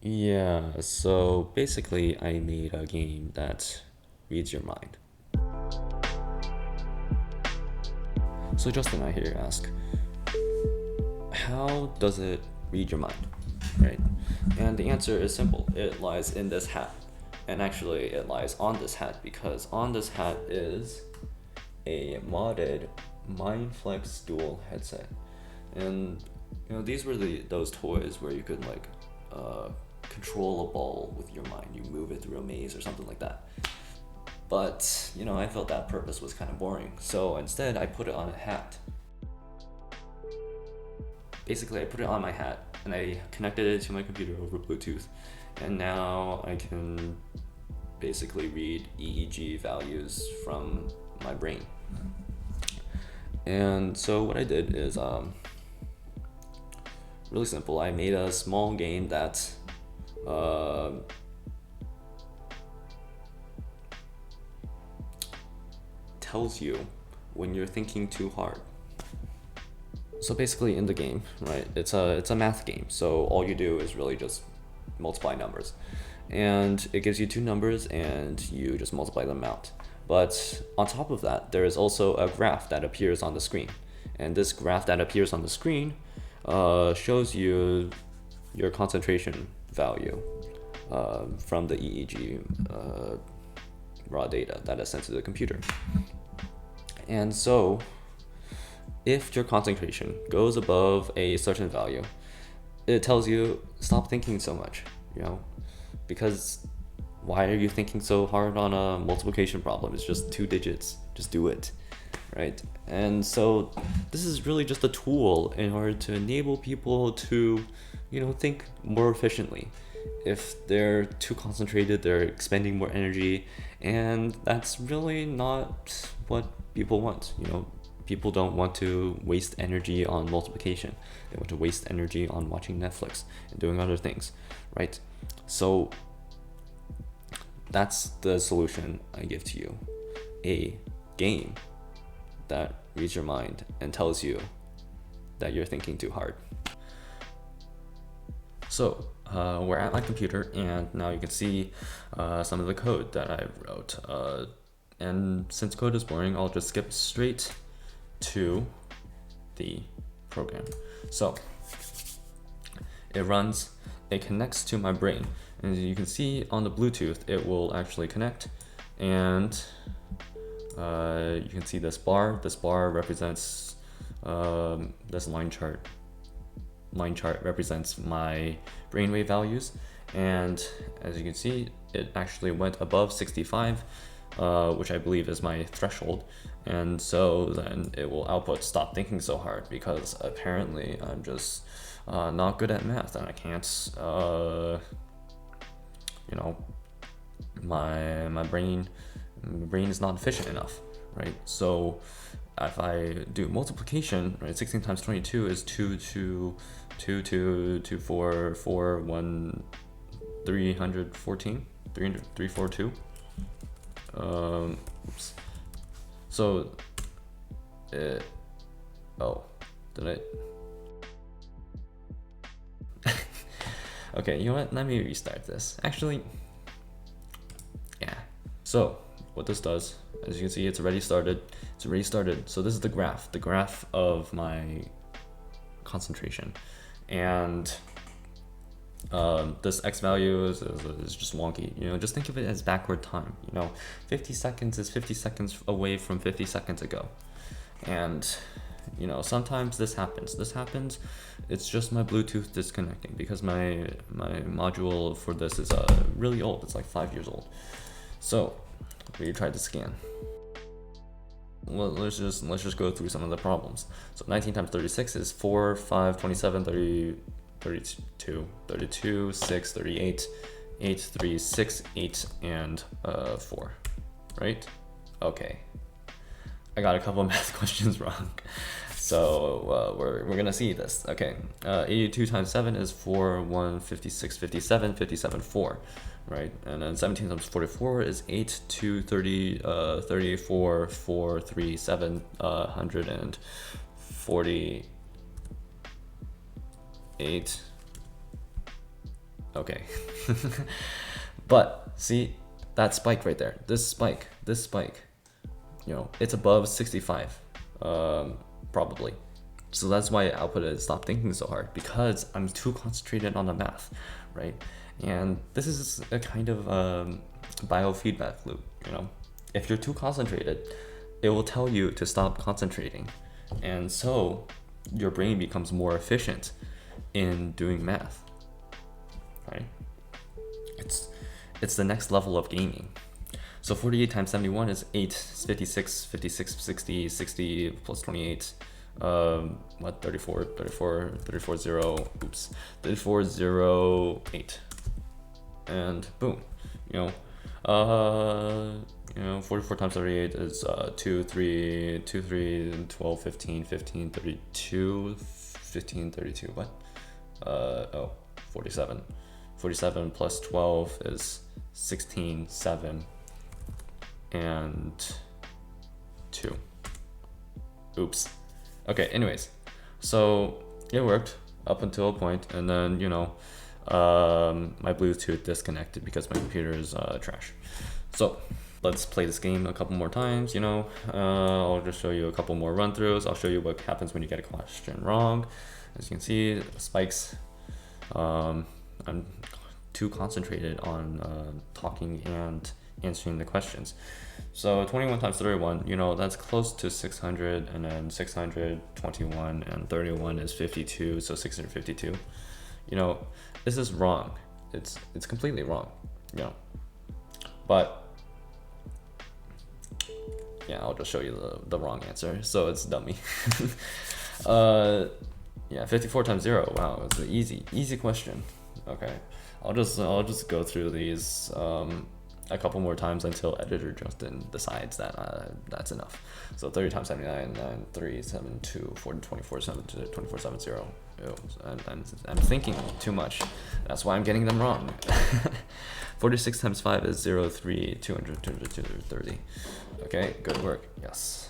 Yeah, so basically I made a game that reads your mind. So Justin, I hear you ask, how does it read your mind, right? And the answer is simple. It lies in this hat. And actually it lies on this hat because on this hat is a modded Mindflex dual headset. And these were those toys where you could control a ball with your mind. You move it through a maze or something like that. But I felt that purpose was kind of boring. So instead I put it on a hat. Basically I put it on my hat and I connected it to my computer over Bluetooth. And now I can basically read EEG values from my brain. And so what I did is really simple. I made a small game that tells you when you're thinking too hard. So basically in the game, right, it's a math game. So all you do is really just multiply numbers. And it gives you two numbers and you just multiply them out. But on top of that, there is also a graph that appears on the screen. And this graph that appears on the screen shows you your concentration value from the EEG raw data that is sent to the computer. And so if your concentration goes above a certain value, it tells you stop thinking so much, because why are you thinking so hard on a multiplication problem? It's just two digits, just do it, right? And so this is really just a tool in order to enable people to think more efficiently. If they're too concentrated, they're expending more energy, and that's really not what people want. People don't want to waste energy on multiplication. They want to waste energy on watching Netflix and doing other things, right? So that's the solution I give to you. A game that reads your mind and tells you that you're thinking too hard. So we're at my computer and now you can see some of the code that I wrote. And since code is boring, I'll just skip straight to the program. So it runs, it connects to my brain, and as you can see on the Bluetooth, it will actually connect, and you can see this bar. This bar represents this line chart. Line chart represents my brainwave values, and as you can see, it actually went above 65, which I believe is my threshold, and so then it will output stop thinking so hard, because apparently I'm just not good at math and I can't my brain is not efficient enough, right? So if I do multiplication, right, 16 times 22 is 314, 342. Oops. So, did I? Okay, you know what? Let me restart this. Actually, yeah. So, what this does, as you can see, it's already started. So this is the graph of my concentration, and this x value is just wonky. Just think of it as backward time. 50 seconds is 50 seconds away from 50 seconds ago, and sometimes this happens. It's just my Bluetooth disconnecting, because my module for this is really old. It's like 5 years old. So we tried to scan. Well, let's just go through some of the problems. So 19 times 36 is 4, 5, 27, 30, 32, 6, 38, 8, 3, 6, 8, and 4, right? Okay. I got a couple of math questions wrong. So we're gonna see this. Okay, 82 times 7 is 4, 1, 56, 57, 57, 4, right? And then 17 times 44 is 8, 2, 30, 34, 4, 3, 7, 148, Okay. But see that spike right there, this spike, you know, it's above 65, probably. So that's why output is stop thinking so hard, because I'm too concentrated on the math, right? And this is a kind of biofeedback loop, you know. If you're too concentrated, it will tell you to stop concentrating, and so your brain becomes more efficient in doing math, right? It's the next level of gaming. So 48 times 71 is 8, 56, 56, 60, 60 plus 28, 34, 0, oops, 34, 0, 8. And boom, you know, 44 times 38 is 2, 3, 2, 3, 12, 15, 15, 32, 15, 32, what? 47. 47 plus 12 is 16, 7, and 2. Oops. Okay, anyways, so it worked up until a point, and then, you know, my Bluetooth disconnected because my computer is trash. So let's play this game a couple more times, you know. I'll just show you a couple more run-throughs. I'll show you what happens when you get a question wrong. As you can see, spikes. I'm too concentrated on talking and answering the questions. So 21 times 31, you know, that's close to 600, and then 621 and 31 is 52, so 652. You know, this is wrong. It's completely wrong, you know. But yeah, I'll just show you the wrong answer. So it's dummy. Yeah, 54 times 0. Wow, it's an easy question. Okay, I'll just go through these a couple more times until editor Justin decides that that's enough. So 30 times 79, 9, 3, 7, 2, 4, 24, 7, 24, 7, 0. Ew, I'm thinking too much. That's why I'm getting them wrong. 46 times 5 is 0, 3, 200, 200, 230. Okay, good work. Yes.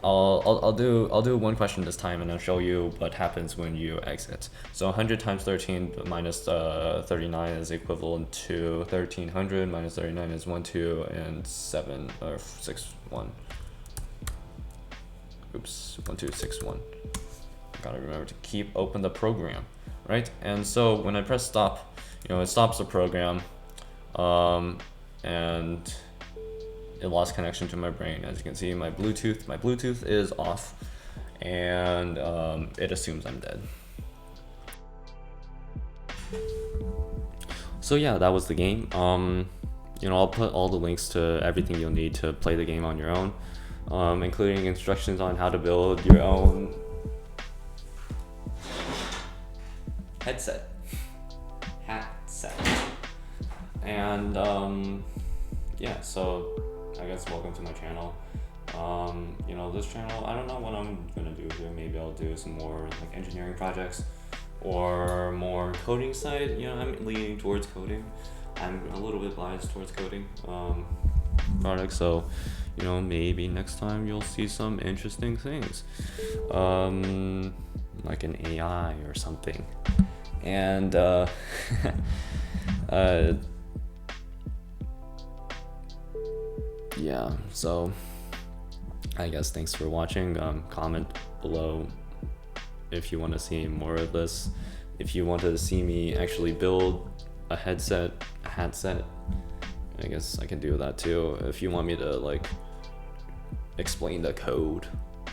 I'll do one question this time, and I'll show you what happens when you exit. So 100 times 13 minus 39 is equivalent to 1300 minus 39 is 1, 2, and 7 or 6, 1. Oops, 1, 2, 6, 1. Gotta remember to keep open the program, right? And so when I press stop, you know, it stops the program, and it lost connection to my brain. As you can see, my Bluetooth is off, and it assumes I'm dead. So yeah, that was the game. You know, I'll put all the links to everything you'll need to play the game on your own, including instructions on how to build your own headset. And yeah, so I guess welcome to my channel. You know, this channel, I don't know what I'm gonna do here. Maybe I'll do some more like engineering projects or more coding side. You know, I'm leaning towards coding. I'm a little bit biased towards coding products, so you know, maybe next time you'll see some interesting things, like an AI or something. And yeah, so I guess thanks for watching. Comment below if you want to see more of this. If you want to see me actually build a headset, I guess I can do that too. If you want me to like explain the code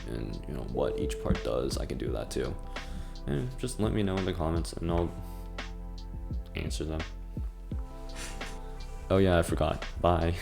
and you know what each part does, I can do that too. And just let me know in the comments and I'll answer them. Oh yeah, I forgot. Bye.